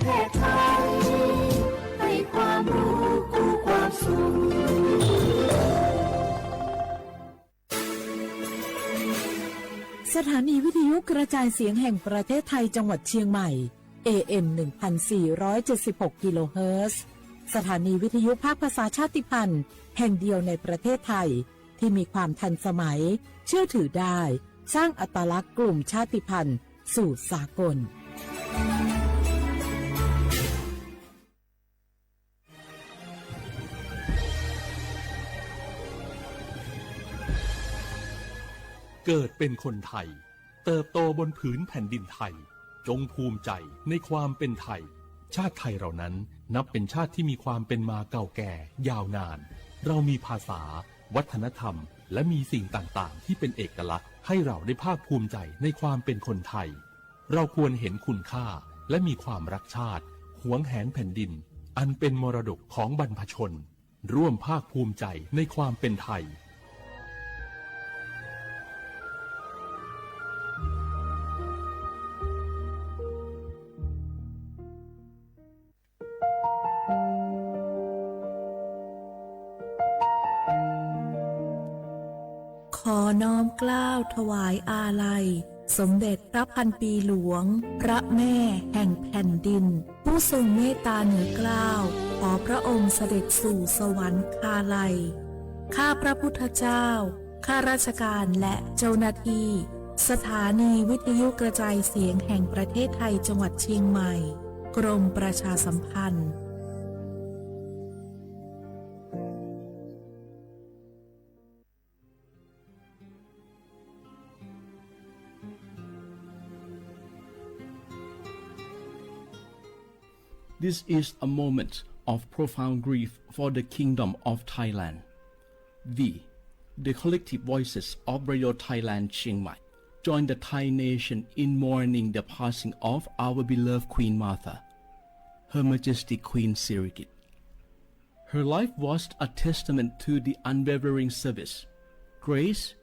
เทศไทยให้ความรู้กู้ความสุขสถานีวิทยุกระจายเสียงแห่งประเทศไทยจังหวัดเชียงใหม่ AM 1476 กิโลเฮิรตซ์สถานีวิทยุภาคภาษาชาติพันธุ์แห่งเดียวในประเทศไทยที่มีความทันสมัยเชื่อถือได้สร้างอัตลักษณ์กลุ่มชาติพันธุ์สู่สากลเกิดเป็นคนไทยเติบโตบนผืนแผ่นดินไทยจงภูมิใจในความเป็นไทยชาติไทยเรานั้นนับเป็นชาติที่มีความเป็นมาเก่าแก่ยาวนานเรามีภาษาวัฒนธรรมและมีสิ่งต่างๆที่เป็นเอกลักษณ์ให้เราได้ภาคภูมิใจในความเป็นคนไทยเราควรเห็นคุณค่าและมีความรักชาติหวงแหนแผ่นดินอันเป็นมรดกของบรรพชนร่วมภาคภูมิใจในความเป็นไทยขอน้อมเกล้าถวายอาลัยสมเด็จพระพันปีหลวงพระแม่แห่งแผ่นดินผู้ทรงเมตตาเหนือเกล้าขอพระองค์เสด็จสู่สวรรคาลัยข้าพระพุทธเจ้าข้าราชการและเจ้าหน้าที่สถานีวิทยุกระจายเสียงแห่งประเทศไทยจังหวัดเชียงใหม่กรมประชาสัมพันธ์This is a moment of profound grief for the Kingdom of Thailand. We, the collective voices of Radio Thailand Chiang Mai, join the Thai nation in mourning the passing of our beloved Queen Martha, Her Majesty Queen Sirikit. Her life was a testament to the unwavering service, grace,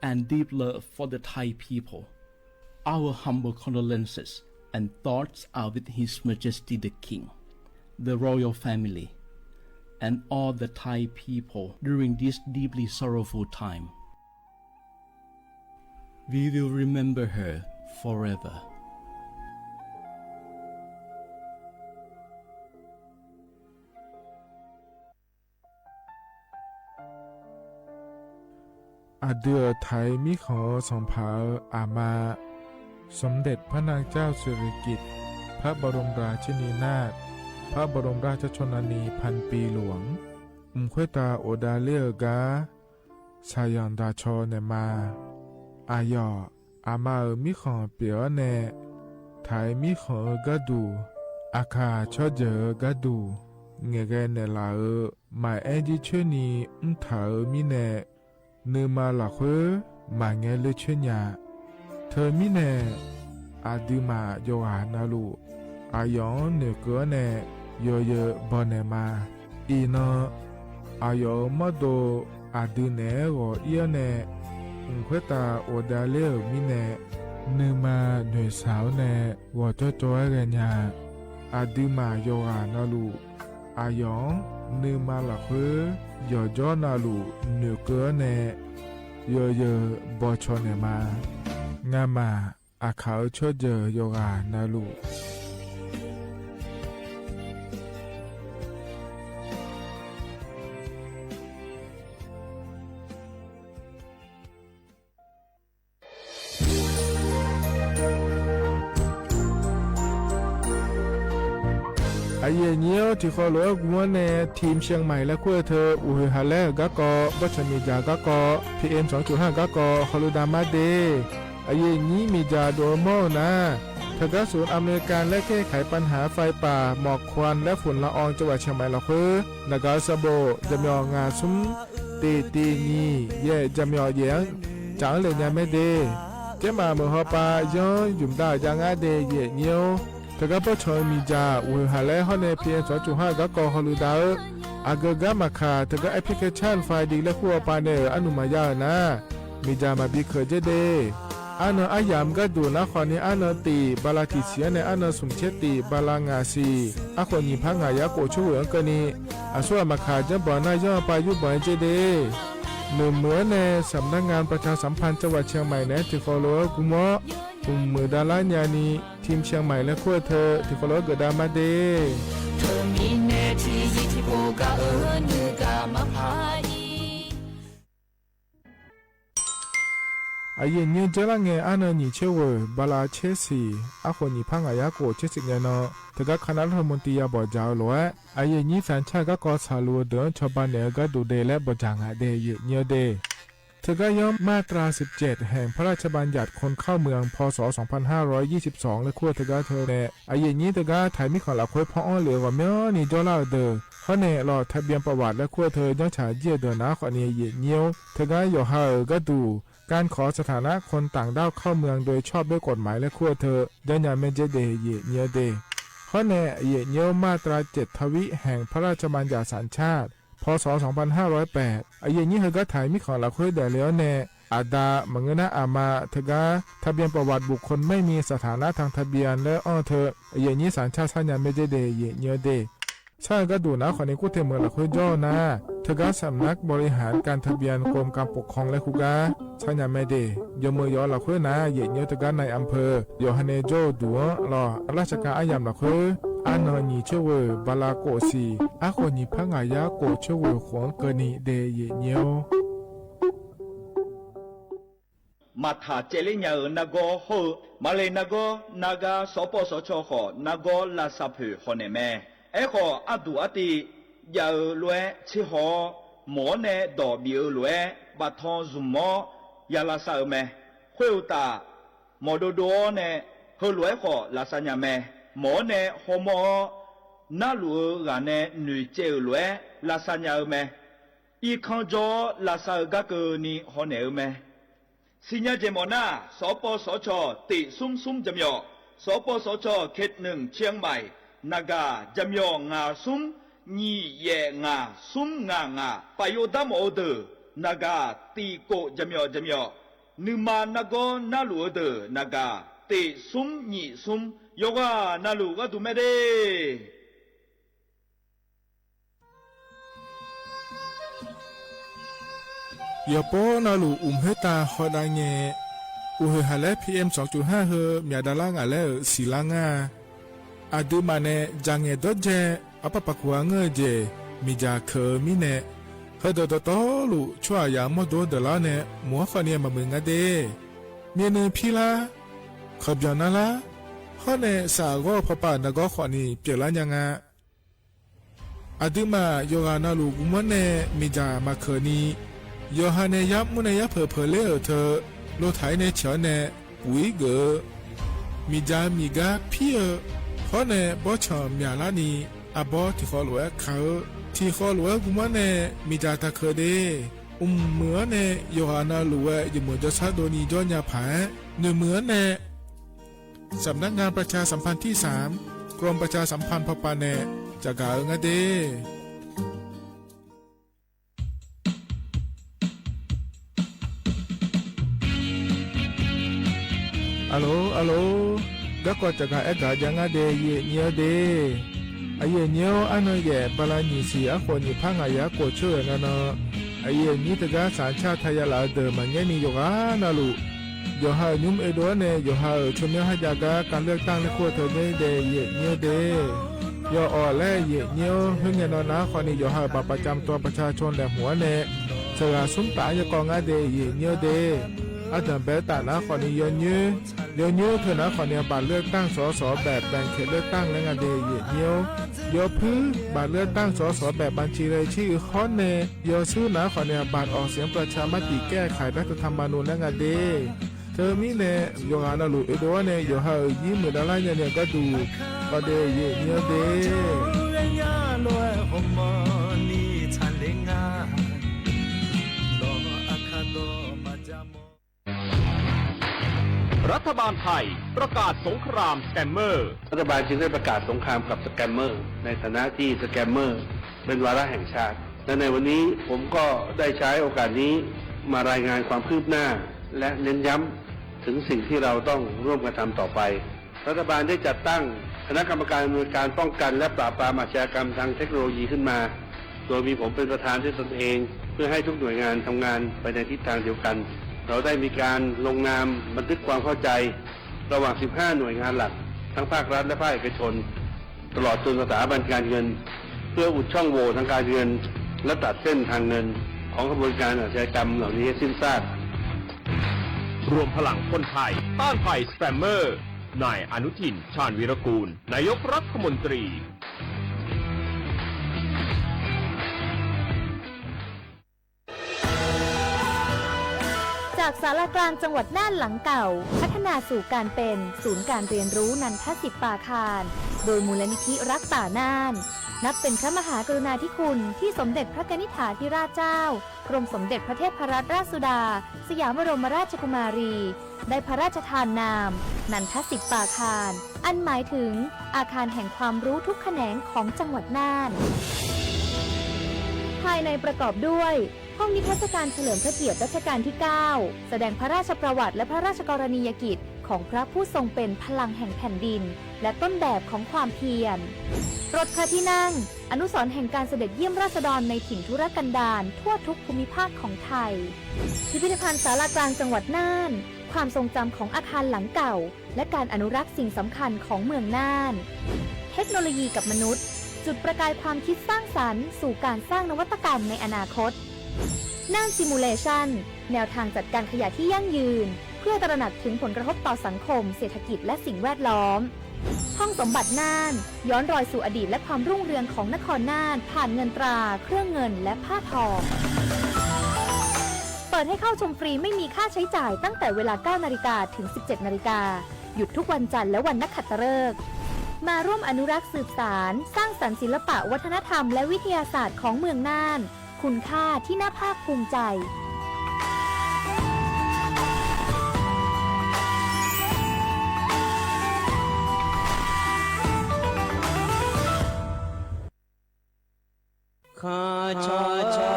and deep love for the Thai people. Our humble condolences and thoughts are with His Majesty the King, the royal family, and all the Thai people during this deeply sorrowful time. We will remember her forever. Adia Thai มิขอส่งผาอามาสมเด็จพระนางเจ้าสิริกิติ์พระบรมราชินีนาถพระบรมราชชนนีพันปีหลวงขวยตาโอดาเลียกาชายันดาชอเนมาอายออามามิขอเปียวเนไทยมิขอกะดูอาคาชอเจอกะดูเงเกเนลาหมายแอดิชนีถามิเนเนมาหลักมาเงเลชญาเธอมิเนอาดิมาโยหานาลูอายองเนเกเนโยเยบอเนมาอีนอายอมาโดอาดิเนโอเอียเนขวยตาโอดาเลมิเนเนมาหน่วยสาวเนวอจอจอยเรญาอาดิมาโยหานาลูอายองเนมาละเยอจอนาลูเนเกเนโยเยบอชอเนมางามาอาเขาชดเจอโยกานาลูไอเยี่ยเนี้ยที่เขาเลือกวัวในทีมเชียงใหม่และคู่เธออุยฮาเล่กะกอบัชมีจากะกอ PM 2.5 กะกอฮอลูดามาเดไอเยี่ยนี้มีจาโดโมนะเธอก็ศูนย์อเมริกันและแก้ไขปัญหาไฟป่าหมอกควันและฝุ่นละอองจังหวัดเชียงใหม่ละคือนักสโบจำยองงาซุ้มตีนี่เย่จำยอเยียงจังเลยยังไม่เดเจ้ามาเมื่อฮอปาย้อนยุ่มดาวยังอาเดเย่เนียวเธอก็พอชอยมีจาอุยฮาเล่ฮอนในเพียง2.5 กะกอฮอลูดาอากกะมาคาเธอก็แอปพลิเคชันไฟดีและคู่ปาเนออนุมายานะมีจามาบีเคเจเด อันอายามก็ดูนะขอนี้อันตีบาลาติเสียในอันสุมเชติบาลางาซีอาคนนี้พังายาโกช่วยกันนี้อาส่วนมาขาจะบ่อนายย่อไปยุบ่อยเจเดเหมือนในสำนักงานประชาสัมพันธ์จังหวัดเชียงใหม่นะที่ฟอลโล่กุมะมือดาราญานีทีมเชียงใหม่และขั้วเธอที่ฟอลโล่เกิดดามาเดเธอมีแน่ที่ยิ่งที่โบกาเนื้อกามาพายอายุยืนเจริญเงอันนี้เชื่อว่าบาลาเชสีอาคนนี้พังอายาโกเชสิเงนอแต่ก็คณะรัฐมนตรีบอกเจ้าหลวงอายุนี้แฟนชาติก็กอสาลัวเดินชาวบ้านเนี่ยก็ดูเดและบอกจางหาเดยเยอะเดเธอก็ย่อมมาตรา17แห่งพระราชบัญญัติคนเข้าเมืองพศ2522และขั้วเธอก็เธอเนี่ยอายุนี้เธอก็ถ่ายมิของหลักคุยพ่อเหลือว่าเมื่อนี่เจ้าเล่าเดอเขาเนี่ยรอทะเบียนประวัติและขั้วเธอย้อนฉายเยี่ยเดินนะคนนี้เยี่ยเงี้ยวเธอก็อยู่ห่างก็ดูการขอสถานะคนต่างด้าวเข้าเมืองโดยชอบด้วยกฎหมายและขั้วเธอเดินอย่างเมเจเดเยเนียเดข้อแน่เยเนียวมาตรา7ทวิแห่งพระราชบัญญัติสัญชาติพศ2508อายุนี้เธอก็ถ่ายมิของหลักคุยเดแล้วแน่อาดามังนะอามาเธอก็ทะเบียนประวัติบุคคลไม่มีสถานะทางทะเบียนและอ้อเธออายุนี้สัญชาติสัญญาเมเจเดเยเนียเดใช่ก็ดูนะคนนี้กูเทเมืองหลักคุยย่อนะเธอก็สำนักบริหารการทะเบียนกรมการปกครองและคุกาชัญญาไม่ได้ยมือยอหลักคุยนะเยี่ยเธอก็ในอำเภอยอฮันเนโจดัวรอราชการอายามหลักคุยอันนี้เชื่อว่าบาลาโกสีอาคนนี้พังอายาโกเชื่อว่าขวงเกนีเดเยี่ยมาถาเจริญอย่างนักก็โหมาเลยนักก็นักสปสชขอนักก็ลาซาเพอคนแม่ขออดูอติยาลวยชิหอหมอเนดอบิลวยบัทองซุมอยาลาซาเมคุยตาหมอดูดูเนเฮลวยขอลาซาญาเมหมอเนหอมนาลูกันเนนุเจลวยลาซาญาเมอีคันจอลาซากะกนีฮอเนเมสิญญาเจมอนาสปสชติซุ่มจำยอสปสชเขต1เชียงใหม่นากาจำยองาซุมนี่เยงาซุมงปายดามโอเดนากาตีโกจำยอนึมานาโกนาลูเดนากาติซุมนี่ซุมโยกานาลูก็ดูไม่ได้ยาโปนาลูเฮตาฮอดาเงอุเฮฮาเล PM 2.5 เฮมีดาลางาเลสีลางาอาดูมาเนจังเงดเจอปะปะกัวเงเจมีจาเคมีเนเฮดดตอลูชัวยามอดดลาเนมัวฟาเนียมามึงอะเดเมียเนพีลาขบยานาลาฮอเนสากอพปานกอขวานีเปลายังงาอาดูมาโยกานาลูกุมเนมีจามาเคนีโยฮาเนยับมุเนยับเพเลเธอโลไทเนเฉเนปุยเกมีจามีกาพี่ขอเน่บ่ชอมยาลานีอาบ่ที่ขอหลวงเขาที่ขอหลวงกุมะเน่มีจาตะเคเดเหมือนเน่โยฮานาหลวงอยู่เหมือนจะซาโดนีย้อนยาผาเหมือนเน่สำนักงานประชาสัมพันธ์ที่3กรมประชาสัมพันธ์พปาเน่จะกาเงเดอัลโหลก็กจะกาเอกายังอาเดเยเนียเดอาเยเนียวอันนั้นแย่บาลานิสีอาคนนี้พังอายาโกเชื่อนะเนาะอาเยนี้ตะกาสัญชาติไทยลาเดมันยันนี่โยกานาลูโยฮายุมเอโดเนโยฮาชมยฮาจากาการเลือกตั้งในขั้วเธอเนเดเยเนียเดโยออและเยเนียวเฮงเนนนะคนนี้โยฮาบัตรประจำตัวประชาชนและหัวเนเธอสุมตายกองอาเดเยเนียเดอาจารย์เบตานะคนนี้ย้อนยืเธอนะคนนี้บัตรเลือกตั้งสสแบบแบ่งเขตเลือกตั้งและงานเดียวโยพื้นบัตรเลือกตั้งสสแบบบัญชีรายชื่อข้อเนโยชื่อนะคนนี้บัตรออกเสียงประชามติแก้ไขรัฐธรรมนูญและงานเดียเธอมีเนโยฮานาลูเอโดเนโยฮายิ้มเหมือนอะไรเนี่ยก็ดูก็เดียวเดรัฐบาลไทยประกาศสงครามสแกมเมอร์รัฐบาลจึงได้ประกาศสงครามกับสแกมเมอร์ในฐานะที่สแกมเมอร์เป็นวาระแห่งชาติและในวันนี้ผมก็ได้ใช้โอกาสนี้มารายงานความคืบหน้าและเน้นย้ำ ถึงสิ่งที่เราต้องร่วมกันทำต่อไปรัฐบาลได้จัดตั้งคณะกรรมการอำนวยการป้องกันและปราบปรามอาชญากรรมทางเทคโนโลยีขึ้นมาโดยมีผมเป็นประธานด้วยตนเองเพื่อให้ทุกหน่วยงานทำงานไปในทิศทางเดียวกันเราได้มีการลงนามบันทึกความเข้าใจระหว่าง 15 หน่วยงานหลักทั้งภาครัฐและภาคเอกชนตลอดจนสถาบันการเงินเพื่ออุดช่องโหว่ทางการเงินและตัดเส้นทางเงินของกระบวนการอาชญากรรมเหล่านี้ให้สิ้นซากรวมพลังคนไทยต้านภัยสแปมเมอร์นายอนุทินชาญวีรกูลนายกรัฐมนตรีจากศาลากลางจังหวัดน่านหลังเก่าพัฒนาสู่การเป็นศูนย์การเรียนรู้นันทศิษย์ปาคารโดยมูลนิธิรักป่าน่านนับเป็นพระมหากรุณาธิคุณที่สมเด็จพระกนิษฐาธิราชเจ้ากรมสมเด็จพระเทพรัตนราชสุดาสยามบรมราชกุมารีได้พระราชทานนามนันทศิษย์ปาคารอันหมายถึงอาคารแห่งความรู้ทุกแขนงของจังหวัดน่านภายในประกอบด้วยห้องนิทรรศการเฉลิมพระเกียรติรัชกาลที่ 9 แสดงพระราชประวัติและพระราชกรณียกิจของพระผู้ทรงเป็นพลังแห่งแผ่นดินและต้นแบบของความเพียรรถพระที่นั่งอนุสรณ์แห่งการเสด็จเยี่ยมราษฎรในถิ่นทุรกันดารทั่วทุกภูมิภาคของไทยพิพิธภัณฑ์ศาลากลางจังหวัดน่านความทรงจำของอาคารหลังเก่าและการอนุรักษ์สิ่งสำคัญของเมืองน่านเทคโนโลยีกับมนุษย์จุดประกายความคิดสร้างสรรค์สู่การสร้างนวัตกรรมในอนาคตน่านซิมูเลชันแนวทางจัดการขยะที่ยั่งยืนเพื่อตระหนักถึงผลกระทบต่อสังคมเศรษฐกิจและสิ่งแวดล้อมห้องสมบัติน่านย้อนรอยสู่อดีตและความรุ่งเรืองของนครน่านผ่านเงินตราเครื่องเงินและผ้าทองเปิดให้เข้าชมฟรีไม่มีค่าใช้จ่ายตั้งแต่เวลา 9 นาฬิกาถึง 17 นาฬิกาหยุดทุกวันจันทร์และวันนักขัตฤกษ์มาร่วมอนุรักษ์สืบสานสร้างสรรค์ศิลปะวัฒนธรรมและวิทยาศาสตร์ของเมืองน่านคุณค่าที่น่าภาคภูมิใจข้าชอชอ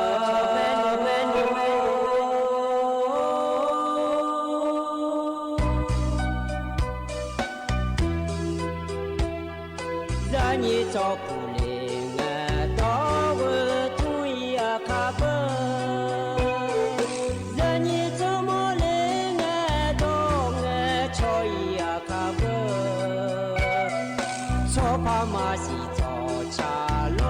เมนูเมนูญาณีจอปูเลงตอเวทุยอาคาเบญาณีจอโมเลงตองชอยอาคาเบชอพามาสิจอชาโล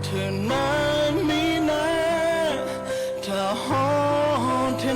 เธอนั้นมีนะถ้าหอนเธอ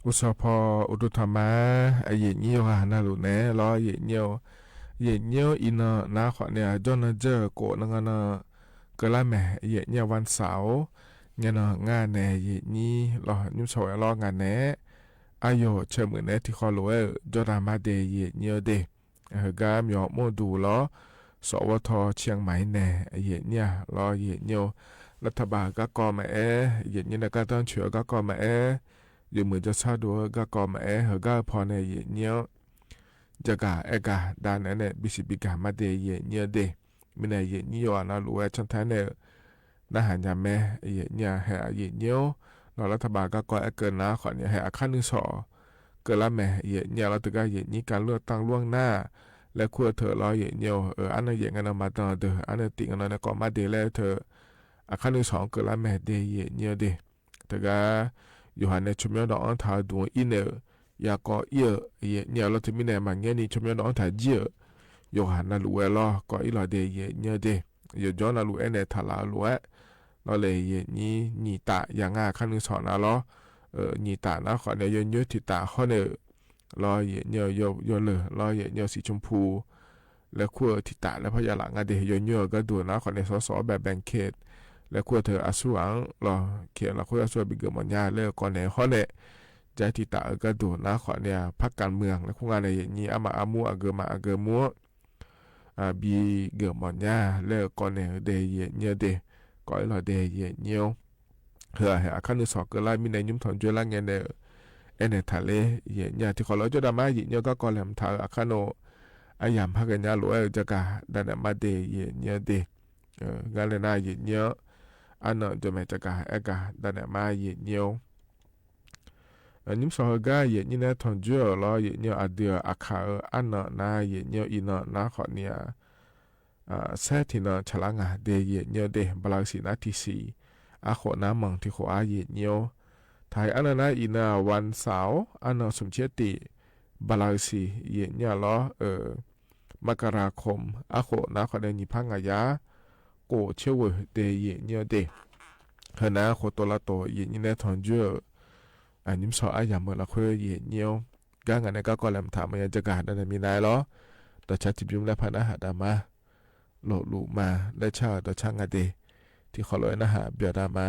อุสพออุตุธรรมะไอเย็นเยี่ยวหานาลุเน่รอเย็นเยี่ยวอินะนาขอเนี่ยจนเจอโกนังนะก็ละแม่เย็นเยี่ยววันเสาร์เนี่ยนะงานแน่เย็นนี้รอยุ่งสวยรองานแน่อายุเชื่อมือเน่ที่ขอรู้จดามาเดเย็นเยี่ยวเดกามยอมโมดูล้อสวทเชียงใหม่แน่เย็นเนี่ยรอเย็นเยี่ยวรัฐบาลก็กอมาเย็นเนี่ยก็ต้องเชื่อก็กอมาอยู่เหมือนจะชาดูก็กอมาเหก็พอในเย็นเนี้ยจะกะกะด้านนั้นเนี่ยบิสิบิกามาเดเย็นเนี้ยเดมีในเย็นเนี้ยนะรู้ว่าฉันท่านเนี่ยน่าหันยามแม่เย็นเนี้ยให้เย็นเนี้ยเรารัฐบาลก็ก่อเกินนะขอเนี่ยให้อาคารนึงสอเกินละแม่เย็นเนี้ยเราถึงก็เย็นนี้การเลือกตั้งล่วงหน้า และขั้วเธอรอเหยียเนียวอันนั้นเหยียกันมาต่อเด้ออันนั้นติงอันนั้นก็มาเดแล้วเธอขั้นที่สองก็ละแม่เดเหยียเนียวเดแต่ก็อยู่หันในชมยอดอันทาดวงอินเนอร์อยากก็เหยียเนียวเราจะมีแนวมันเงี้ยนี่ชมยอดอันทาเจียอยู่หันนั่นรู้แล้วก็อีหลอเดเหยียเนียวเดอยู่ย้อนนั่นรู้ในทารารู้เราเลยเหยียนี่ตาอย่างง่ายขั้นที่สองนะล้อนี่ตานะขอเนี่ยเยอะที่ตาข้อเนี่ยรอเหยียเนียวเลยรอเหยียเนียวสีชมพูและขั้วที่ตาและพยาหลังเดยเยอะก็ดูนะขอในสแบบแบ่งเขตและขั้วเธออาสุอังรอเขียนเราขั้วอาสุบิเกอร์มันยาเลิกก่อนในข้อเนี่ยใจที่ตาก็ดูนะขอเนี่ยพักการเมืองและคู่งานในอย่างนี้อามาอามัวอาเกอมาอาเกอมัวบีเกอร์มันยาเลิกก่อนเนี่ยเดยเนียเดก่อนเราเดยเนียวเฮ้ยขั้นที่สองก็ไล่มีในยุ่มถอนจุลละเงี้ยเนี่ยทะเลเนี่ยที่ขอเราจะดำมาหยิเนี่ยก็ก่อนแหลมทางขั้นโนอายามพักกันยาหลวยจะกะดันมาเดยเนี่ยเดงานเลยน่าเยเนียวอันนั้นจะไม่จะกะกะดันมาเยเนียวนิมสองก็เยนี่นะทอนจั่วล้อเยเนียวอเดียอาคาอันนั้นน่าเยเนียวอินน่ะขอเนี่ยเซตินะฉลางาเดเยเนียวเดบลาสีนาทีสี่อาขอน้ำมังที่ขออาเยเนียวไทยอันนั้นอินาวันเสาร์อันนั้นสมเชติบลาสีเยเนี่ยล้อมกราคมอาโคนะขอได้ยิพังอายาโกเชวเดยเนี่ยเดเฮนะโคตัวละตัวเยนี่แน่ทอนเจออันนี้สออายามเมื่อละคุยเยเนี่ยกางานก็แลมถามมันจะการนั้นมีนายล้อต่อชัดจิบยุ่งและพันอาหารดามาโหลลูมาและชาต่อช่างอเดที่ขอลอยนะฮะเบียดามา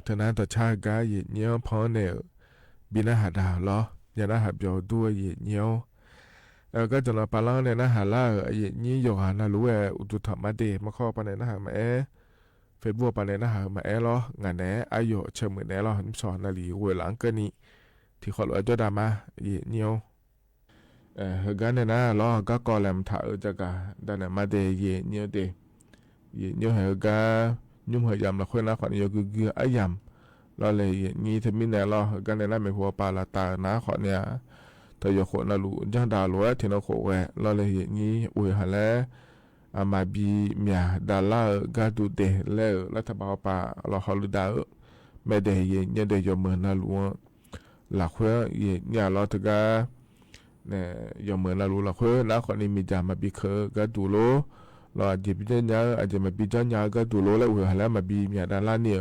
เท่านั้นต่อชาติกาเหยียดเงี้ยวพอเนี่ยบินอาหารดาวล้อยานาหาเบียวด้วยเหยียดเงี้ยวก็จะเราปาล่าในนาหาล่าเหยียดงี้อยู่หานารู้ว่าอุตุธรรมะเดมาข้อปานในนาหามาเฟซบุ๊กปานในนาหามาล้องานแหนอายุเชื่อมือแหนล้อหันสอนนาลีเวหลังก็นี่ที่ขอรู้จ้าดามาเหยียดเงี้ยวเฮกันเนี่ยนะล้อก็กอแลมถ่าจะกะดันมาเดเหยียดเงี้ยวเดเหยียดเงี้ยวเฮกันยุ่มเหยำละคนละขอนี้ก็เกลือไอยำเราเลยงี้ทำมินแนล้อกันเนี่ยนะไม่หัวปลาละตานะขอเนี่ยเธออย่าโคนาลูจังดาลัวเทนโคแวเราเลยงี้อุยหะแล้วอามาบีเมียดาลาร์กาดูเดแล้วรัฐบาลป่าเราฮอลูดาไม่ได้เนี่ยเดียวเมืองนาลูหลักเพื่อเนี่ยเราถึงก็เนี่ยยอมเมืองนาลูหลักเพื่อแล้วคนนี้มีจามาบีเคก็ดูโลเราอาจจะพิจารณาอาจจะมาพิจารณาก็ดูโลแล้วอุยหะแล้วมาบีเมียดาลาเนี่ย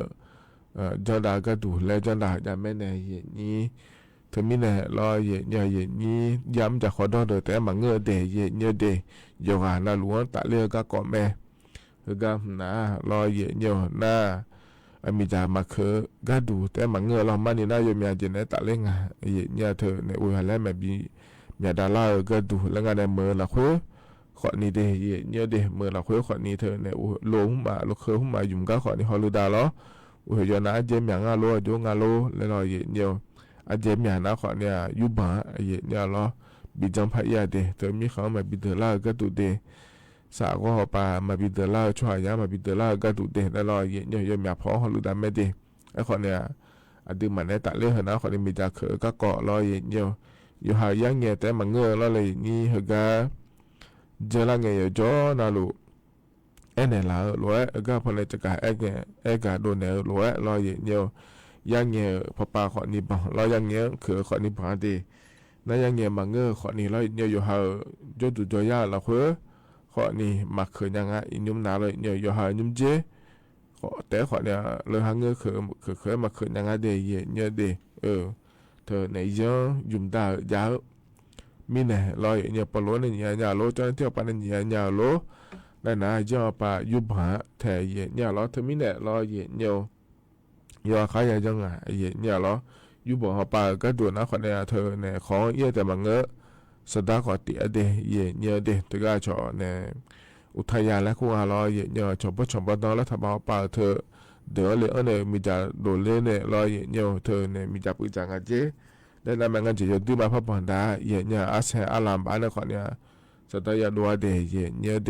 จังดาก็ดูแล้วจังดาจะไม่ได้นี้ถึงมีเนี่ยรอนี้ย้ำจากขอดอเดแต่มาเงือเดเนี่ยเดโยกานาหลวงตะเลือก็ก่อแม่คือก็นะรอเนี่ยหน้ามีจามาเคก็ดูแต่มาเงือเรามันนี่น่าโยมยาเจนตะเล่งอ่ะเนี่ยเธอในอุยหันแล้วแบบมีดาราก็ดูแล้วงานในเมืองละคุยขอนี้เดเนี่ยเดเมืองละคุยขอนี้เธอในอุลงมาลูกเคยหุ่มมายุ่มก็ขอนี้ฮอลูดาล้ออุยยอนะเจมอย่างงาโลโยงาโลแล้วรอเนี่ยอาเจมีนะขอเนี่ยยุบะเนี่ยล้อบิจังพยาเดเธอมีเขามาบิดล่าก็ดูเดสาวก็ปามาบิดล่าช่วยยามาบิดล่าก็ดูเดแล้วรอเนี่ยยมีพอฮอลูดาไม่เดไอ้ขอเนี่ยอดีมันในตะเลือนะขอเนี่ยมีจากเขก็เกาะรอเนี่ยอยู่หายังเงี้ยแต่มันเงือแล้วเลยนี่เฮกาเจริญเงี้ยจ่อนาลูเนี่ยละล้วนก็พอเลยจะกะกะโดนเนี่ยล้วนรอเนี่ยยังเงี้ยพอปลาขอนี้บ่เรายังเงี้ยคือขอนี้พอดีนั่นยังเงี้ยมังเงอขอนี้เราเนี่ยอยู่หาจดจุดยาละเพื่อขอนี้มักคือยังไงยุ่มนาเลยเนี่ยอยู่หายุ่มเจขอแต่ขอเนี่ยเลยหาเงอคือมักคือยังไงเดย์เนี่ยเดเธอในเยอะยุ่มดายาวมีเนี่ยเราเนี่ยปลดเนี่ยยาโลจนเที่ยวไปเนี่ยยาโลนั่นนะย่อปลายุบหาแถเนี่ยเราเธอมีเนี่ยเราเนี่ยยอขายจังอ่ะเนี่ยเหรออยู่บ่อปลาก็ดูนะคนเนี่ยเธอเนี่ยของเยี่ยแต่มังเงอะสดาขอติอเดเนี่ยเดตก็ชอเนี่ยอุทยานและคู่อาล้อเนี่ยชมปนแล้วทำเอาปลาเธอเดี๋ยวเลยเนี่ยมีจะโดนเล่เนี่ยรอเนี่ยเธอเนี่ยมีจะปุจจังอาเจได้นำมันจะอยู่ที่มาพับผ่อนได้เนี่ยอาเซอาลามบ้านเนี่ยคนเนี่ยสดายาดัวเดเนี่ยเด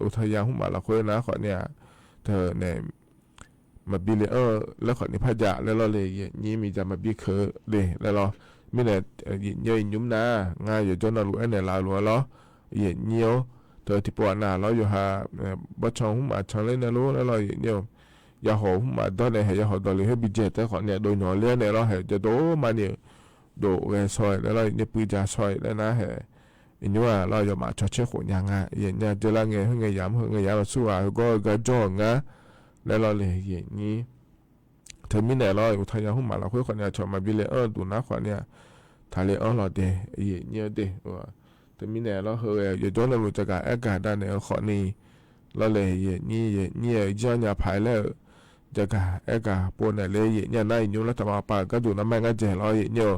อุทยานหุ่มมาละคุยนะคนเนี่ยเธอเนี่ยมาบิเลแล้วขอนิพยะแล้วเราเลยยี่มีจะมาบิเคเลยแล้วเราไม่เนี่ยเยอะยุ่มนะง่ายอยู่จนเรารู้ไอ้เนี่ยเรารู้แล้วเยี่ยวเธอที่ปวดหน้าเราอยู่หาบัดชงหุ่มมาชงเล่นนะรู้แล้วเราเยี่ยวยาหอหุ่มมาตอนไหนยาหอตอนเลยให้บิเจตแต่ขอเนี่ยโดยหน่อเลี้ยเนี่ยเราให้จะโดมาเนี่ยโดแกซอยแล้วเราเนี่ยปีจะซอยแล้วนะให้อินว่าเราจะมาชดเชยขนยังไงเนี่ยจะละเงี้ยให้เงี้ยย้ำสู้อ่ะก็จ่องะแล้วเราเลยนี้เธอมีไหนเราอยู่ทางหุ่มมาเราคุยคนเนี่ยชอบมาบิเลดูนะคนเนี่ยทะเลเราเดเนี่ยเดว่าเธอมีไหนเราเฮ้ยอยู่ตรงนั้นรู้จักอากาศด้านเนี่ยขอนี้เราเลยเนี่ยย้อนยาภายแล้วจักอากาศปนเลยเนี่ยนั่งอยู่รัฐบาลป่าก็ดูน้ำมันก็เจอเราเนี่ย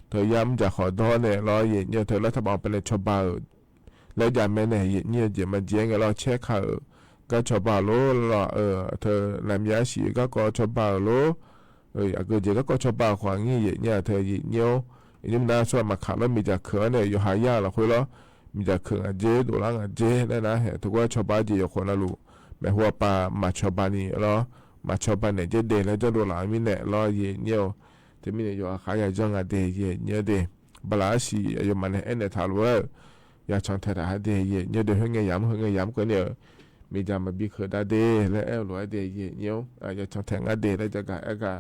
เธอย้ำจะขอโทษเนี่ยเราเนี่ยเธอรัฐบาลเป็นชาวบ้านแล้วจะไม่เนี่ยจะมาเจียงเราเช็คเขาก็ชอบบ้าโลละเธอนำยาสีก็ชอบบ้าโลอยากเกิดก็ชอบบ้าขวางงี้เนี่ยเธอเงี้ยวยิ่งน่าชอบมาขับแล้วมีจากเขือเนี่ยอยู่หายาละคุยแล้วมีจากเขือเจดูล่างเจนั่นนะทุกว่าชอบบ้าจีอยู่คนละลูแม่หัวปลามาชอบบ้านี่แล้วมาชอบบ้าเนี่ยเจเดแล้วจะดูหลังมีเนี่ยรอเงี้ยวที่มีเนี่ยอยู่ขายจังเดเนี่ยเดบลาสีอยู่มันเนี่ยทารัวอยากช่างเธอได้เนี่ยเดเฮงยำก็เนี่ยมีจามาบิเคได้เดและรวยเดเงี้ยวอยากช่างแทงเดแล้วจะกะ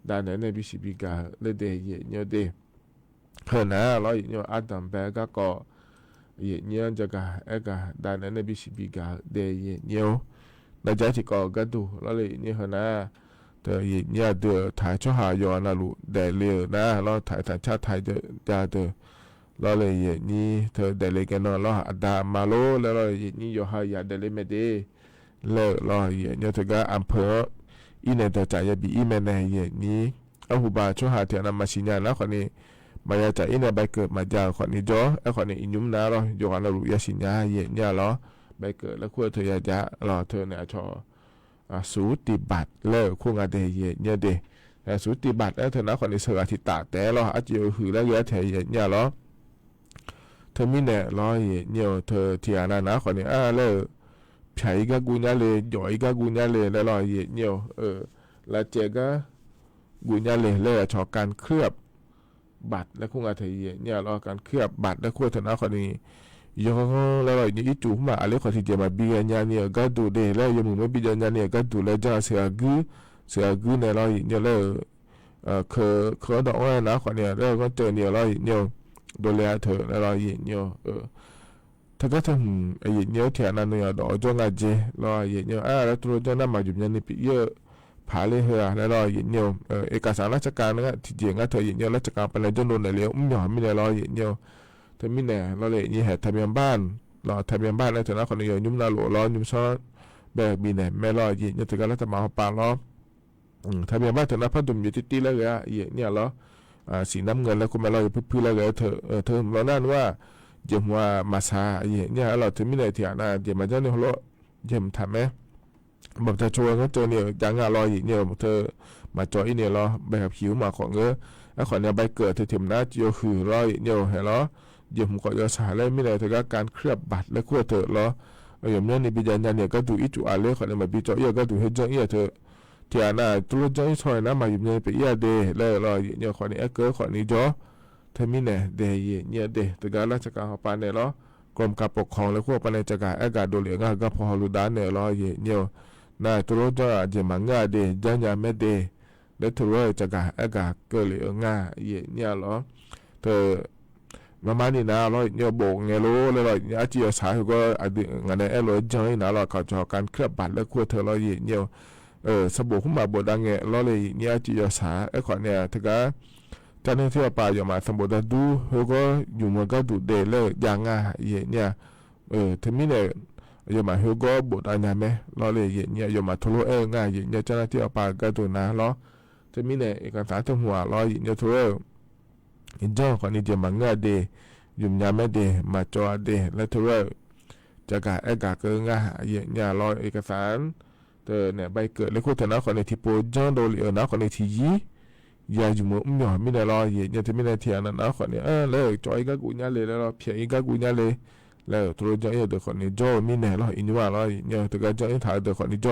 ด้านไหนบิชิบิกาเลยเดเนี่ยเดเพื่อนนะเราเนี่ยอาดัมแบก็เนี่ยจะกะด้านไหนบิชิบิกาเดเนี่ยแล้วจะที่ก็ดูเราเลยเนี่ยเพื่อนนะแต่เนี่ยเดือถ่ายช่อหายอนนะลูเดเลียวนะเราถ่ายชาติไทยเดเราเลยนี่เธอเดลิกันนอนเราอัดามาโลแล้วเรานี่อยู่หายาเดลิเมเดแล้วเราเนี่ยเธอก็อำเภอ อีเนตจ่ายบีอีเมนเยนี้เอาหูบาช่วยหาเถียนำมาชิญญานะคนนี้มายาจ่ายอีเนใบเกิดมาจากคนนี้จ่อไอคนนี้อินุมนะเราอยู่กันเรารู้ยาชิญญาเยเนี่ยเหรอใบเกิดแล้วขั้วเธอยาจะรอเธอเนี่ยชอสูติบัตเลิกคู่งานเดยเนี่ยเดแต่สูติบัตแล้วเธอนะคนนี้เสือทิตาแต่เราอาจจะหือแล้วเยอะเธอเนี่ยเหรอเธอมีเนี่ยรอเนี่ยเธอเทียนะคนนี้เลิกใช้ก็กูเนี่ยเลยย่อยก็กูเนี่ยเลยแล้วรอเนี่ยแล้วเจก็กูเนี่ยเลยชอการเคลือบบัตรและคู่งานเธอเนี่ยรอการเคลือบบัตรและคู่เธอนะคนนี้ยองแล้วอย่างนี้จู่มาอะไรขอที่จะมาบีกันเนี่ยก็ดูเดแล้วยังมึงไม่บีกันเนี่ยก็ดูแล้วจะเสียกือเนี่ยเราเนี่ยแล้วคือดอกนะขอเนี่ยแล้วก็เจอเนี่ยเราเนี่ยดูแลเธอแล้วเราเนี่ยถ้าก็ทำไอ้เนี่ยเทียนนั่นเนี่ยดอกจ้องอาเจเราเนี่ยแล้วตัวจ้องนั่นมาอยู่เนี่ยนี่เยอะผาเลยเหรอแล้วเราเนี่ยเอกสารราชการนะที่เจียงก็เธอเนี่ยราชการเป็นอะไรจนโดนอะไรไม่ยอมไม่ได้เราเนี่ยเธอมีแน่เราเลยนี่แหกทะเบียนบ้านรอทะเบียนบ้านแล้วเธอนะคนนี้ยุ่มนาหลวร้อนยุ่มซ้อนแบบมีแน่แม่รอยี่เนี่ยเธอก็รัฐบาลปาล้อทะเบียนบ้านเธอนะพัดดุมอยู่ที่แล้วเลยเนี่ยเหรอสีน้ำเงินแล้วคุณแม่รออยู่พื้นแล้วเลยเธอเรานั่นว่าเยี่ยมว่ามาซาเนี่ยเราเธอมีแน่ที่อ่ะเดี๋ยวมาเจ้าเนี่ยเราเยี่ยมทำไหมบอกจะชวนเขาเจอเนี่ยยังงารออีกเนี่ยเธอมาจอยเนี่ยรอใบขับขี่มาของแล้วขอเนี่ยใบเกิดเธอถิ่มหน้าจิโอคือรอเนี่ยเห็นเหรอเดี๋ยวผมก็จะสาเลยไม่ได้ถึงการเคลือบบัตรและขั้วเถอะเหรออย่างนี้ในบิดาเนี่ยก็ดูอิจูอาเล่ขอเนี่ยมาบิจอยก็ดูให้เจ้าเอี้ยเถอะที่อันน่ะตัวเจ้าอีซอยนะมาอยู่ในปีเอี้ยเดแล้วรอเนี่ยขอเนี่ยเกิดขอเนี่ยจ่อเธอมีเนี่ยเดย์เนี่ยเดย์ถึงการราชการเขาปานเนี่ยเหรอกรมการปกครองและขั้วปานในจักรอากาศโดเหลียงก็พอรู้ด้านเนี่ยเหรอเนี่ยน่ะตัวเจ้าจะมังงาเดย์จันยาไม่เดย์และตัวจักรอากาศเกิดเหลียงเนี่ยเหรอเธอมามานี่นะเราเนี่ยโบกเนี่ยรู้แล้วเราเนี่ยจีเอาสายก็งานเนี่ยเราจังไอ้นะเราเขาจะการเคลือบบัตรแล้วขั้วเธอเราเนี่ยสบู่ขึ้นมาบดดังเนี่ยเราเลยเนี่ยจีเอาสายไอ้ขอนเนี่ยถึงก็ตอนนี้ที่ว่าป่าอยู่มาสบู่ดัดูเขาก็อยู่มันก็ดูเดเลยยังไงเนี่ยถึงมีเนี่ยอยู่มาเขาก็บดดังเนี่ยไหมเราเลยเนี่ยอยู่มาทุลุง่ายเนี่ยเจ้าหน้าที่เอาป่าก็ตัวนะเราถึงมีเนี่ยเอกสารทั้งหัวเราเนี่ยทุลุอินเจ้าคนนี้จะมังเงาเดยุ่มยามไม่เดมาจอเดและทุเรศจะกะเอกะเกิงาเนี่ยรอเอกสารเตอเนี่ยใบเกิดและคู่เถนะคนนี้ที่โปรจังโดลีนะคนนี้ที่ยี่ยาอยู่มือหย่อไม่ได้รอเนี่ยจะไม่ได้เทียนนะคนนี้เลยจอยก็กูเนี่ยเลยแล้วเพียงก็กูเนี่ยเลยแล้วทุเรศจะเดคนนี้โจไม่แน่รออินว่ารอเนี่ยถึงก็จะอินถ่ายเดคนนี้โจ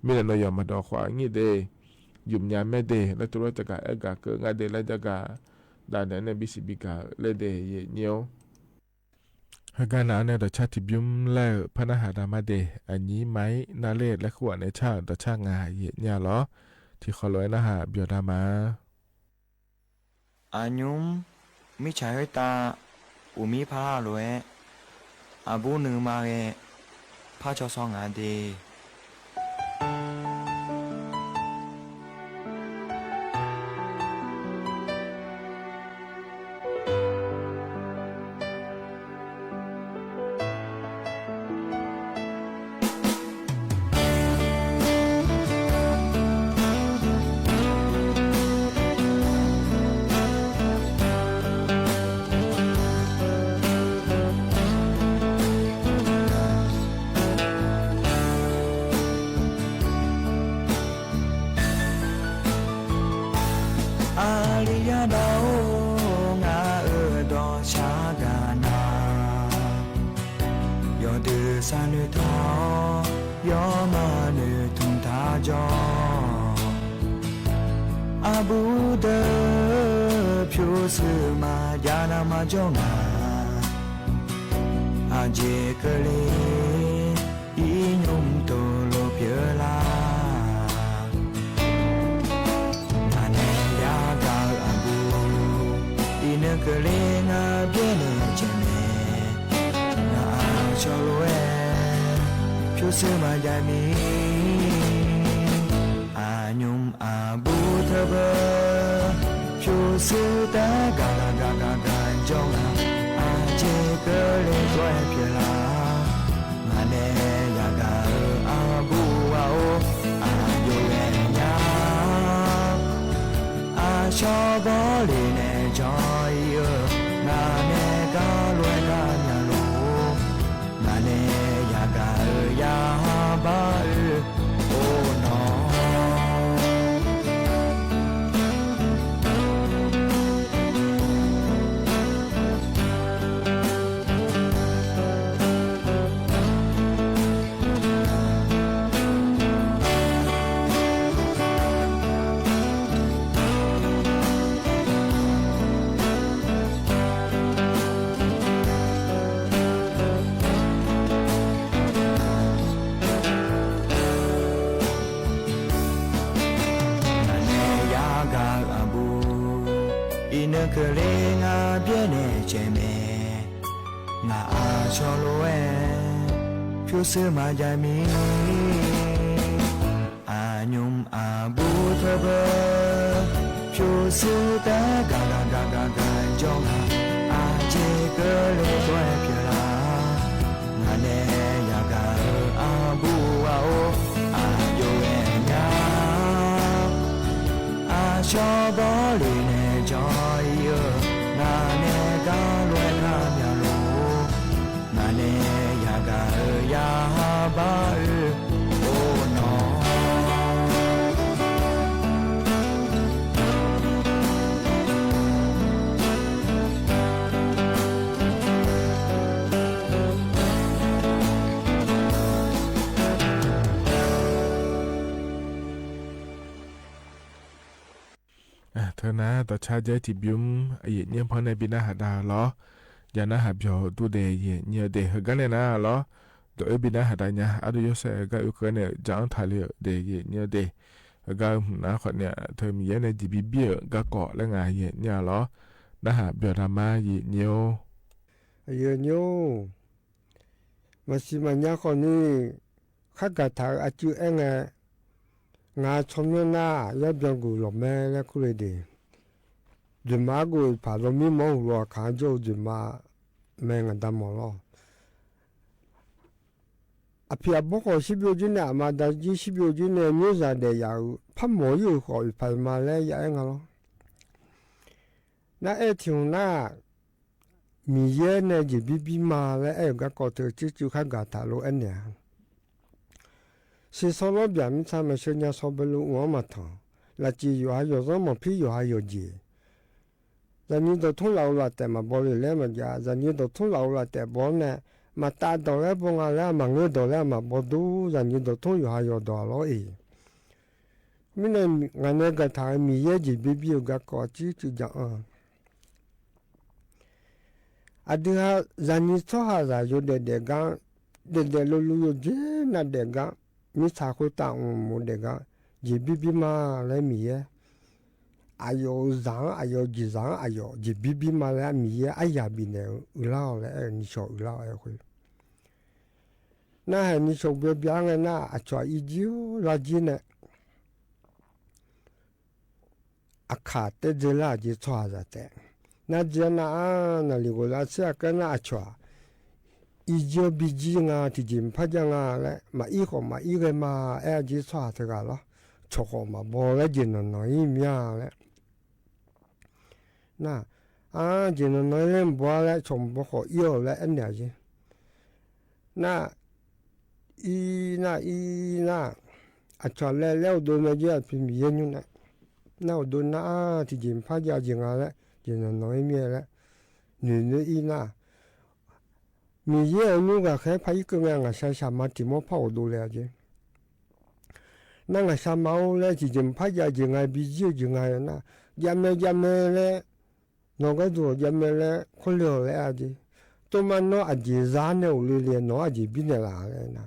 ไม่ได้นายมาดอกขวางี้เดยุ่มยามไม่เดและทุเรศจะกะเอกะเกิงาเดและจะกะด้านนั้นบิสิบิกาเลเดยเนียวฮากานาเนี่ยดชาติบิมแล้วพนาหาดามาเดอันนี้ไหมนาเลและขวดในชาดชางาเยเนี่ยเหรอที่เขาลอยนะฮะเบียดามาอายุมมิใช่ตาอุมิพาลวยอาบูนึมาเกพาชอซองอาเดสานุทอยอมานุทุงทาจออาบูเดพิวสือมายานามาจงาอาเจกเลอีนุมโตโลเปียลานาเนยากาอาบูอีเนกเลงาเบเนเจเนนาชอโลเอพิวสือมายามีอายุมอาบูเทเบพิวสือตากาลากากากันจงอาเจเกเลตัวเปียลานาเนยากาอาบูวาโออาโยเอนยา ချောဘောလေးနဲ့ကြော်ရငါနဲ့ကလွယ်ကညာလို့ငါနဲ့ရကရပါโอ้น้องကလေးငါပြည့်နေခြင်းပဲငါအားချောလို့ဲဖြူစမကြမီအာညုံအာဘူသဘဖြူစတဲ့ဂါဂါဂါဂါကြောင့်အာချေကလေးတွေပြလာငါနဲ့ရကအာဘူဝါအာယိုရဲ့ညာအာချောဘောလေးနဲ့ကြောင့်ငါနဲ့ကလွယ်ခါမြလို့ငါနဲ့ရကရပါโอ้น้องเธอนะต่อชาเจจิบยุมไอ้เนี่ยพอในปีหน้าหาดาล้อยานะหาเปียวตัวเดย์เนี่ยเดย์กันเลยนะล้อตัวปีหน้าหาดาเนี่ยอาดุยเสก็อุกเนี่ยจังทาเลียเดย์เนี่ยเดย์ก็นะคนเนี่ยเธอมีในจีบีเบียก็เกาะแล้วไงเนี่ยล้อนะหาเปียวรามาเนี่ยเนี่ยมาสิมันยาคนนี้ข้ากระถางอาจุเองงาชมหน้ายับยั้งกูหลบแม่และคุยดีจุมากูผ่านลมมองหัวขาโจจุมาแม่งดำหมดแล้วอภิอาบอกสิบยูจีเนี่ยมาได้สิบยูจีเนี่ยมีอะไรเดียวพันหมออยู่ขอผ่านมาแล้วยังไงล่ะนั่นเอทิวน่ามีเยอะเนี่ยจีบีมาแล้วก็กอดเธอจู่ๆข้ากระถางโลอันเนี่ย是说老表面他们说人家说不路我们谈，那只有还有什么屁有还有几，人家都通老了的嘛，玻璃来嘛家，人家都通老了的玻呢，嘛大到来不啊来嘛我到来嘛不都，人家都通有还有多了诶。明年俺那个台米也就比有个高级就讲啊，啊对啊，人家说下来有点点讲，点路有这那点讲。มีสาคุต่างหมดเด็กจีบีมาแล้วมีอายุจังอายุจีจังอายุจีบีมาแล้วมีอายาบินเนี่ยอุลาแล้วนี่ชอบอุลาคุยน่าเห็นนี่ชอบเบียงน่าอาจจะอีจิวลาจีเนี่ยอาขาดเจลาจีชวาจะแต่น่าเจน่าน่าลิโกลาเสียกันน่าชัวอีเจ้าบิจิงาที่จิมพัจงาและมาอีกมาอีกมาจีสวาเถอะกันละชกมาบอลและจินน้อยมีอะไรน่ะจินน้อยเล่นบอลและชมบอลเยอะและอันเนี้ยจีน่ะอาจจะแล้วโดนมาเยอะพิมพ์เย็นอยู่นะน่าโดนที่จิมพัจจิงาและจินน้อยมีและหนึ่งน่ะมีเยอะนู่นก็แค่พายก็งานก็ใช้สมาธิมั่วพอดูเลยจีนั่งก็สมาเลยที่จะพายยังไงบิจิยังไงนะยามเลยน้องก็ดูยามเลยคนเลี้ยวเลยจีตัวมันน้องอาจจะร้านเนี่ยอุลิน้องอาจจะบินอะไรเลยนะ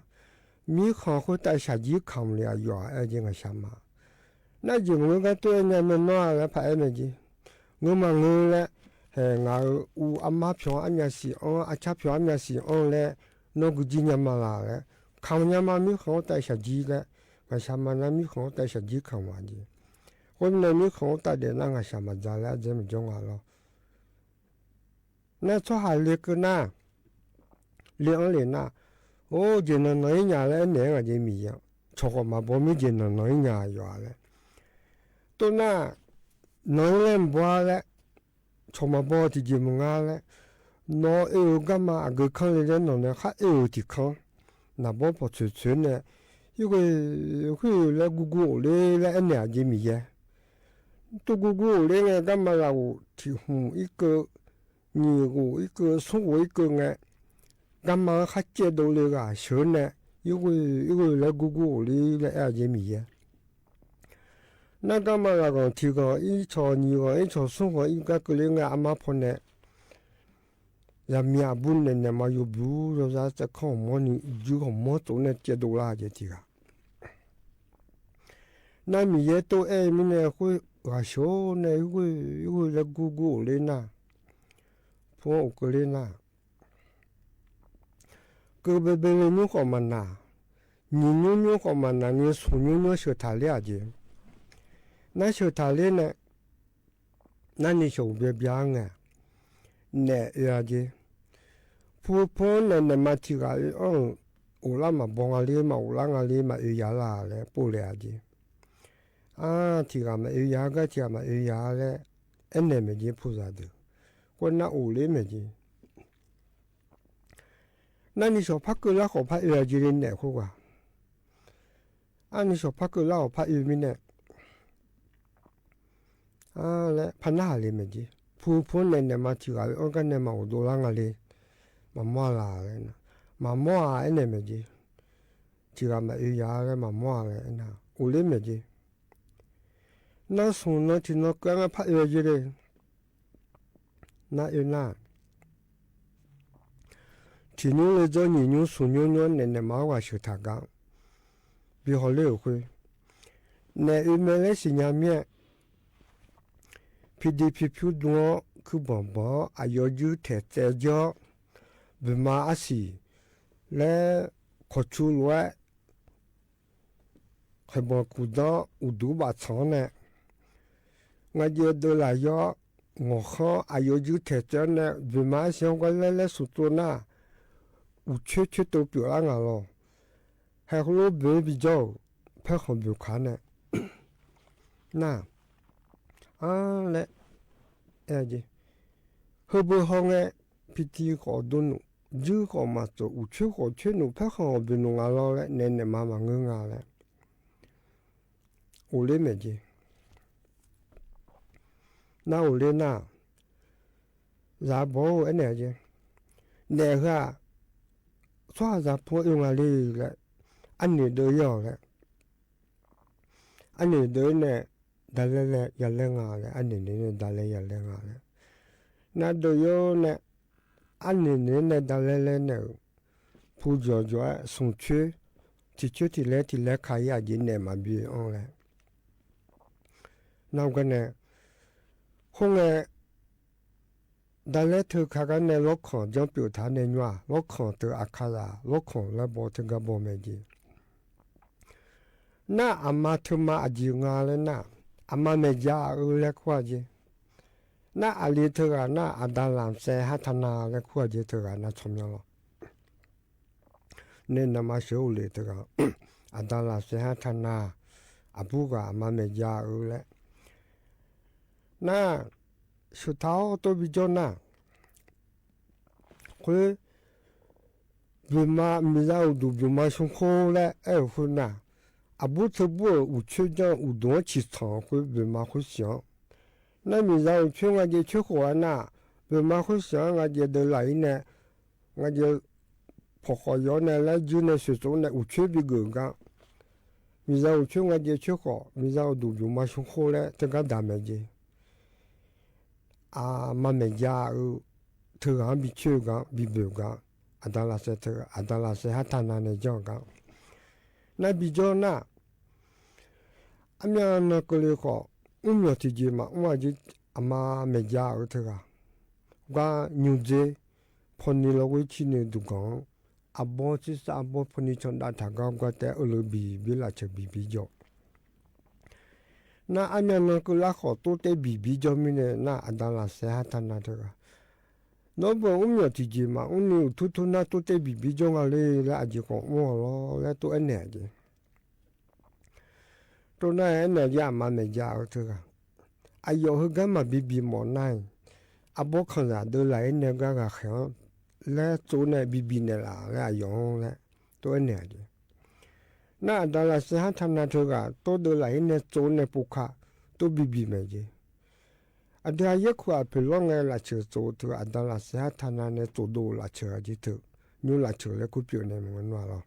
มีของคนแต่ชาจิคำเลยอยู่จีก็สมานั่นจึงเราก็ตัวเนี่ยมันน้อยแล้วพายเนี่ยจีเงินมาเงินเลยงาอูอามาพิวอันยาสีอาชาพิวอันยาสีเลยนกจีนยามาลาเลยคำยามามีของแต่ชาจีเลยก็สามานามีของแต่ชาจีคำว่าจีคนนั้นมีของแต่เดินนั่งก็สามาจาแล้วจะไม่จงอะไรนั่นชอบหาเล็กน่ะเลี้ยงเลยน่ะโอ้เจนน้อยหยาแล้วเนี่ยก็จะมีอ่ะชอบมาบ่มีเจนน้อยหยาอยู่อะไรตัวน่ะ น้อยเล่นบัวและชมบัวที่จีมงาและน้อยก็มาเกิดขึ้นเลยน้องเนี่ยข้าที่ขึ้นนับว่าพอสุดๆเนี่ยอยู่คือแล้วกูเลยแล้วอันเนี่ยจีมีเยตัวกูเลยไงก็มาเราที่หูอีกนี่กูอีกส่งอีกไงก็มาข้าเจอดูเลยก็เชื่อเนี่ยอยู่แล้วกูเลยแล้วอันจีมีเย那干嘛那个提高一朝你个一朝生活应该个人个阿妈婆呢？人民不能那么有不，就是在看么你有个么做呢接到啦就提个。那米也都爱米呢会话小呢会来姑来呐，婆个来呐，个别你好嘛呐，你好嘛呐，你送你小他俩去。那小他嘞呢？那你小别别啊？那呀子，婆呢那么提个我那么帮阿里嘛，我那阿里嘛呀啦嘞，不了子。啊，提个嘛呀个提个嘛呀嘞，俺那没子菩萨的，我那屋里没子。那你说怕个那好怕呀子的呢？好吧？啊，你说怕个那好怕有没呢？啊嘞，怕哪里没得？婆呢嘛提个，我跟呢嘛我多啷个嘞，妈妈啦嘞呢，妈妈啊呢没得，提个嘛呀嘞妈妈嘞那，屋里没得。那送那提那刚刚怕有子嘞，那有那，提牛嘞做牛送牛呢嘛我手他讲，比好溜会，那有没嘞是伢面。PDP 多คือบ่อายุยืดแท้แต่ยอบิมาอาศีและขอชูลวยให้บอกกูดออุดูบาดสอนเนี่ยงาเยอะดลายองอข้ออายุยืดแท้แต่เนี่ยบิมาเสียงก็เล่สุดตัวหน้าอุเชื่อตัวเปล่าง่ะหรอให้เขารู้เบบี้เจ้าเพื่อของบิวขาเนี่ยน่าและจีเฮบุฮองพิธีขอดุนจื้อขอมาตัวอุชื่อขอชื่อหนูเพื่อขอบินุงาลอและเนมาเงงาและอุเลเมจีน่าอุเลน่าซาโบเนี่ยจีเนี่ยค่ะสว่าซาพวยงาลีและอันนี้เดียวและอันนี้เดียวเนี่ยดาเลยาเลงาเลยอันนี้เนี่ยดาเลยาเลงาเลยนั่นโดยเนี่ยอันนี้เนี่ยดาเลเนี่ยผู้จ่อส่งชื่อที่เล่ขายจีเนี่ยมาบีอ่อนเลยนั่นก็เนี่ยคงดาเลเธอข้ากันเนี่ยล็อกของจอมปิวฐานเนี่ยว่าล็อกของตัวอาคาราล็อกของแล้วบอกถึงกับบอกไม่ดีน่าอามาเธอมาอจิงาเลยน่ะอามาเมจ่าเล็กว่าจีน่าอาลีเธอกันน่าอาดาลามเสหัทนาเล็กว่าจีเธอกันน่าชมยังหรอเนี่ยนามาเชื่อเลยเธอกันอาดาลามเสหัทนาอาบุกอามาเมจ่าเล็กน่าสุดท้ายตัวบิจน่ะคือบิมามิจาดูบิมาชงโคเล็กคนน่ะอาบุตรบัวอุชื่อจังอุดวชิสางคุยเป็นมาคุยเสียงนั่นมีเราช่วยงานเชื่อหัวน่ะเป็นมาคุยเสียงงานเดินไหลเนี่ยงานพอขอยอนเนี่ยแล้วยืนในสุดเนี่ยอุชื่อบิเกินกันมีเราช่วยงานเชื่อหัวมีเราดูบิมาชงโคแล้วถึงกับดำเจีมาเมจ่าเธอหาบิชื่อกันบิเบิกกันอาดาลาเสเธออาดาลาเสหัตนาในจังกันนั่นบิจน่ะอามีนักเลงก็ที่จีมาจีอามาเมจ่าเธอก็นิวเจพอนี่เราไว้ที่นี่ดูกันอาบอที่สาบอพอนี่ชนดาทางก็แต่บิลาเชบิจน่ะอามีนักเลงก็ตัวเตบิจมีเนี่ยน่ะอาดาลาเสหัตนาเธอน้องบอกที่จีมานี่ทุกน่ะตัวเตบิจงอะไรแล้วอาจจะของแล้วตัวเนี่ยจีตัวนั้นเนี่ยยามาเมจ่าเธอ ai yo hu ga ma bi bi mo nai a bo khan la de la ne ga ga khan le zo ne bi bi ne la la yo le to ne ji na da la se ha tham na tho ga to de la ne zo ne pu kha to bi bi me ji a da ye khu a pe lo nge la che zo to a da la se ha tham na ne zo do la che ji to nyu la che le ku pyo ne mo no lo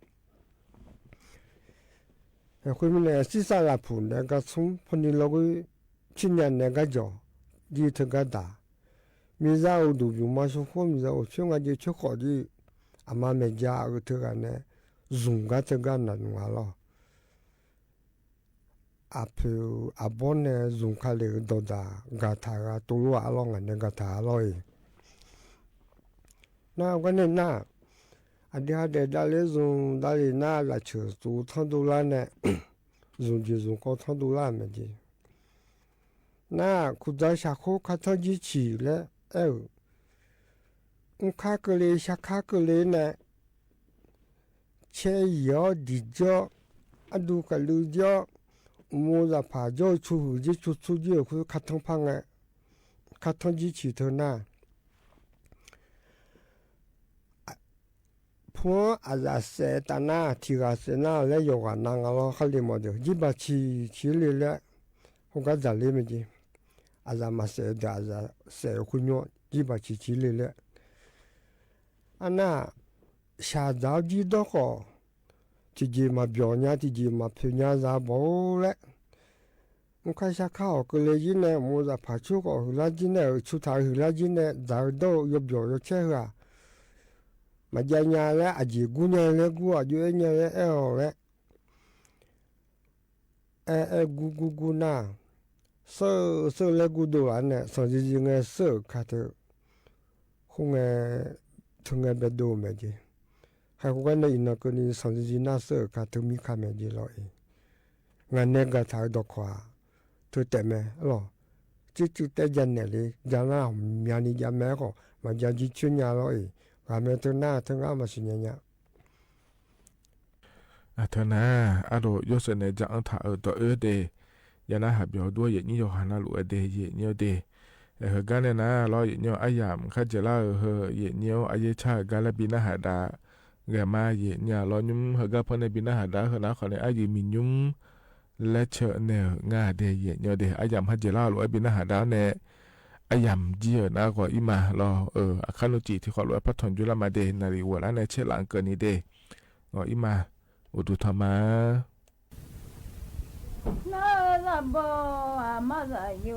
e khu mi ne si sa la pu ne ga sum pho ni lo ku chin ne ne ga jo ji to ga da mi za u du yu ma so fo mi za u chong ga ji cho kho ji a ma me ja u to ga ne zum ga to ga na no lo a pu a bon ne zum kha le do da ga tha ga to lo a lo nga ne ga tha lo yi na ga ne na a dia de da le zum da le na la che zu thon du la ne zum ji zum ko thon du la me ji na ku da sha ko ka tho ji chi le un kha ke le sha kha ke le ne che yo di jo a du ka lu jo mo za pa jo chu ji chu chu ji ku ka thong phang ne ka thong ji chi tho naพวกอาจจะเสตานาที่ก็เสนาและโยกนางเราเขาเรียกมาเดี๋ยวจีบชีเลยแหละเขาก็จะเรียกมันจีอาจจะมาเสดอาจจะเสคุณโยจีบชีเลยแหละอันน่ะชาดาวจีดก็ที่จีมาเบียร์เนี่ยที่จีมาเพียงจะบอกแหละมันใครจะเข้าก็เลยจีเนี่ยมันจะพาชุกก็หือละจีเนี่ยชุดท้ายหือละจีเนี่ยดาวโดยเบียร์เชื่อมาเจอเนี่ยแหละอาจจะกูเนี่ยแหละกูอาจจะเนี่ยแหละแหละกูน่ะเสือแล้วกูดูอันเนี่ยสอนจริงๆเนี่ยเสือขาดคงถึงแบบดูไม่จีใครกูก็เนี่ยอินนักนี่สอนจริงๆน่าเสือขาดมีคำไม่จีเลยงานเนี่ยก็ถ่ายดอกขวาตัวแต่แม่หรอจุดแต่ยันเนี่ยเลยยันน่ะมีอันนี้ยันแม่ก็มายันจีชุนยาเลยว่าแม่ตัวหน้าทั้งอ้ามาสิเนี่ยเธอนะอาโดยศเนี่ยจะอันถ่ายตัวเดยานะหับยอด้วยอย่างนี้โยฮานาลูเดยเนี่ยเดกันเนี่ยนะรออย่างนี้อายามข้าจะเล่าอย่างนี้อายชาการละบินาหาดาแกมาอย่างนี้รอยุ่มกันพอในบินาหาดาเขานะเขาในอายุมียุ่มและเชเนี่ยง่าเดยเนี่ยเดอายามข้าจะเล่าลูบินาหาดาเนี่ยอายามเจียนะกว่าอีมารออาคานุจิที่ขอรู้พัฒนยุลมาเดนาริวัวแล้วในเชลังเกินนี้เดก็อีมาอุดุธรรมะนาลาบอามาซาโย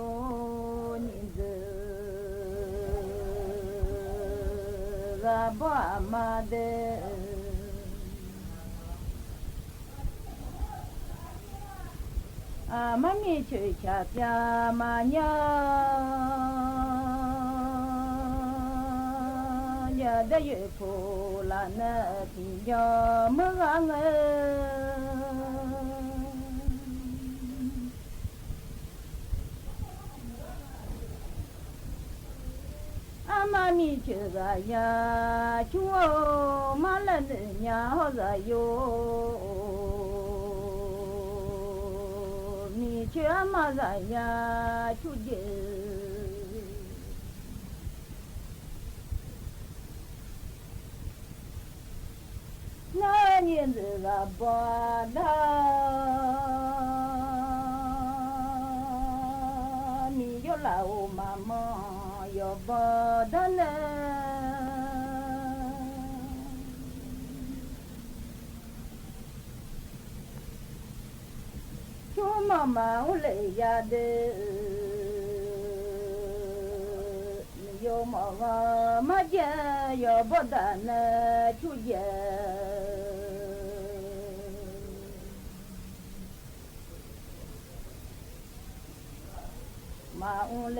นินเดลาบอามาเดอามามีช่วยชาติมาญาอย่าได้ยืดผู้ละนาที่ยอมรังอามามีเชื่อยาชัวมาละเนียหอซาโยมีเชื่อมาซายาชุดเย那年子个巴达，你有老妈妈有巴达呢？就妈妈我累呀的，有妈妈妈家有巴达呢，就也。มาอุเล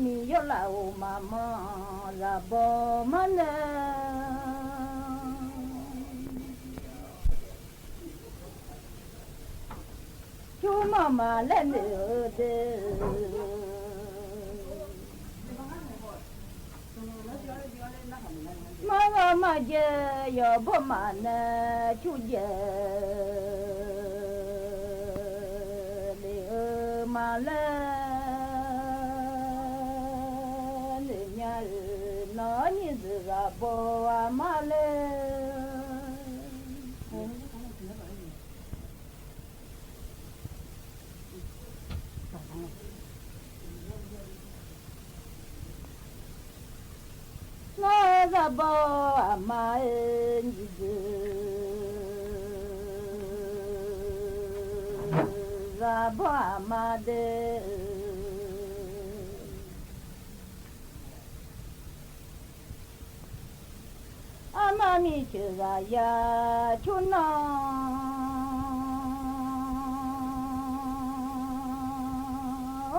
มีโยลาอุมามาลาบมันเนชูมามาเล่นเดมาว่ามาเจอยบ่มาเนชูเจ มาเลยเนี่ยน้อยนี่จะบัวมาเลยน้อยจะบัวมาRabba Made Amami Chiraya Chuna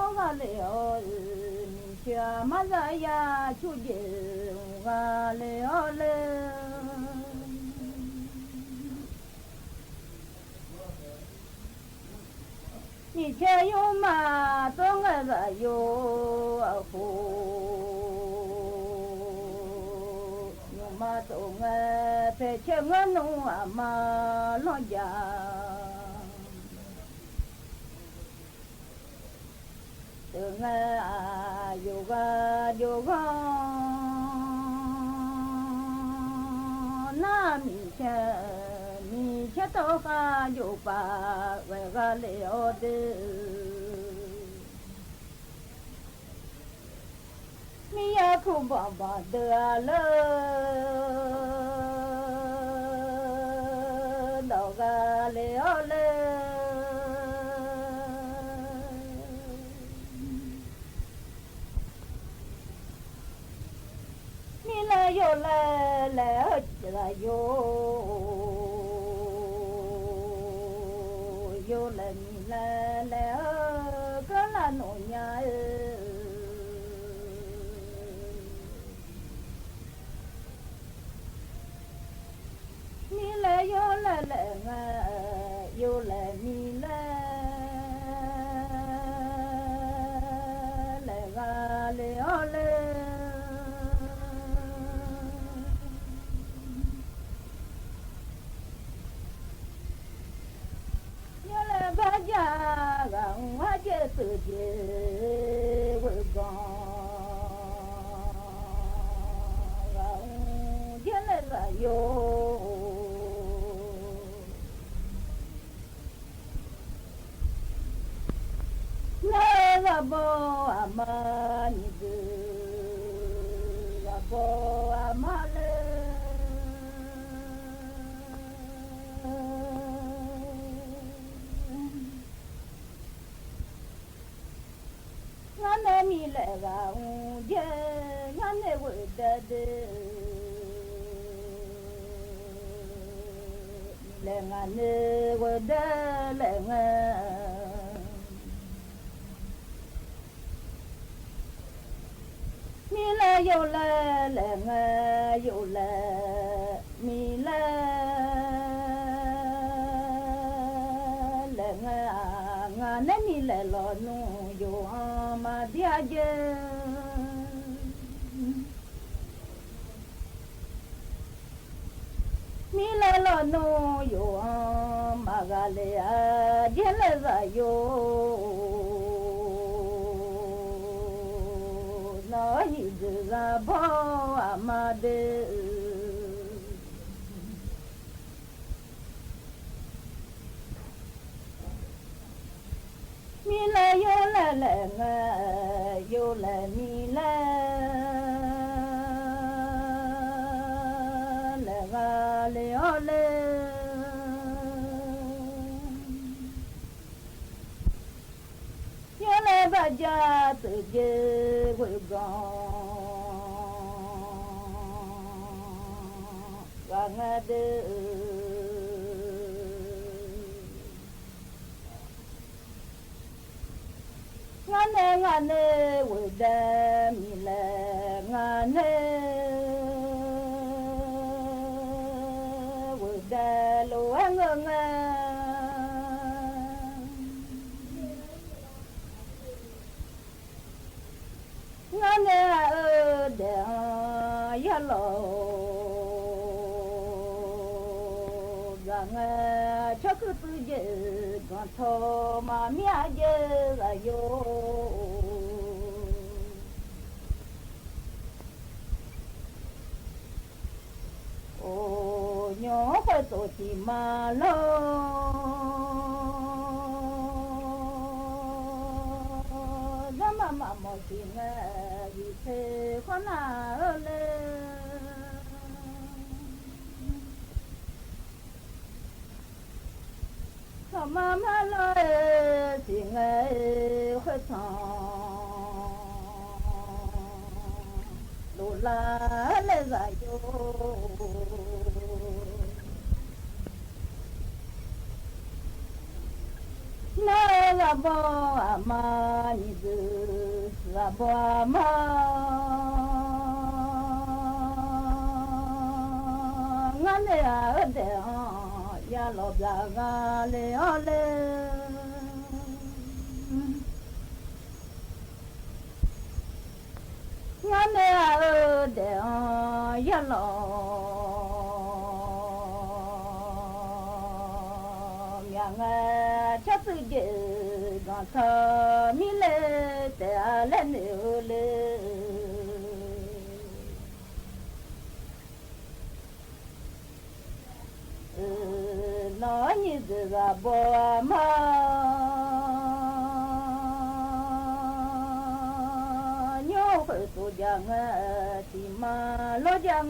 Ogale Nisha Mazaya Chuje Ogale Ole你且有马总个有福，有马总个在前个弄啊马老家，等个啊有个那米钱。你且都还有把为个了的，你也苦巴巴的了，到个了了，你来又来又。有了你来个那农呀你来有了有了你来了了大家让我这自己为光，让原来了有，那个不阿妈你的，那不阿妈嘞。俺米来个乌耶，俺那味道的，来俺那味道来俺，米来又来俺又来米来俺那米来了弄。有阿妈爹爹，米来了弄有阿妈个嘞啊，爹来个有，那一直个跑阿妈的。米来有来有来米来个了嘞，有来把家自己会讲，俺的。俺那为的米来，俺那为的路俺那的呀喽，俺这个自己。con thô mà mía dơ là vô ô nhỏ phải tổ chỉ mà lo ra mà mọi chuyện vì thế con nào lên mà lo thì ngày khơi thòng đồ lá lên dài vô na la bo mà ni du la bo mà ngane a de ya lo bla ga le ole ngane a de ya lo ya nga cha su ge ga tha mi le te a le ne ole nói như giờ bò mà nhớ phải tu giang thì mà lo giang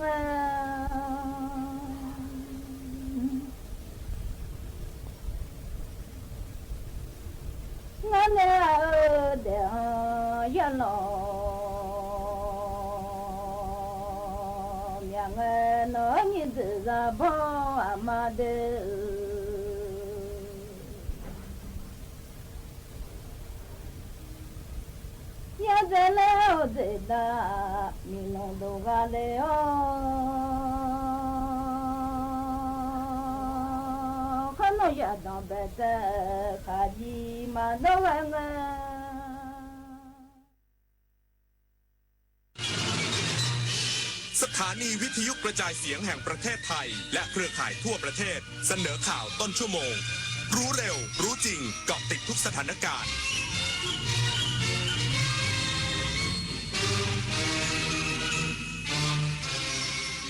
ngân để ya lo nhang nói như giờ bò mà de ya de leo de da mi no do galeo khano ya da be de kha ji ma do nga สถานีวิทยุกระจายเสียงแห่งประเทศไทยและเครือข่ายทั่วประเทศเสนอข่าวต้นชั่วโมงรู้เร็วรู้จริงเกาะติดทุกสถานการณ์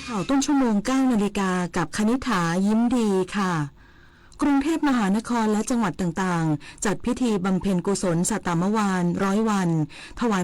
ข่าวต้นชั่วโมง 9 นาฬิกากับคณิษฐายิ้มดีค่ะกรุงเทพมหานครและจังหวัดต่างๆจัดพิธีบำเพ็ญกุศลสัตตมวาน100 วันถวาย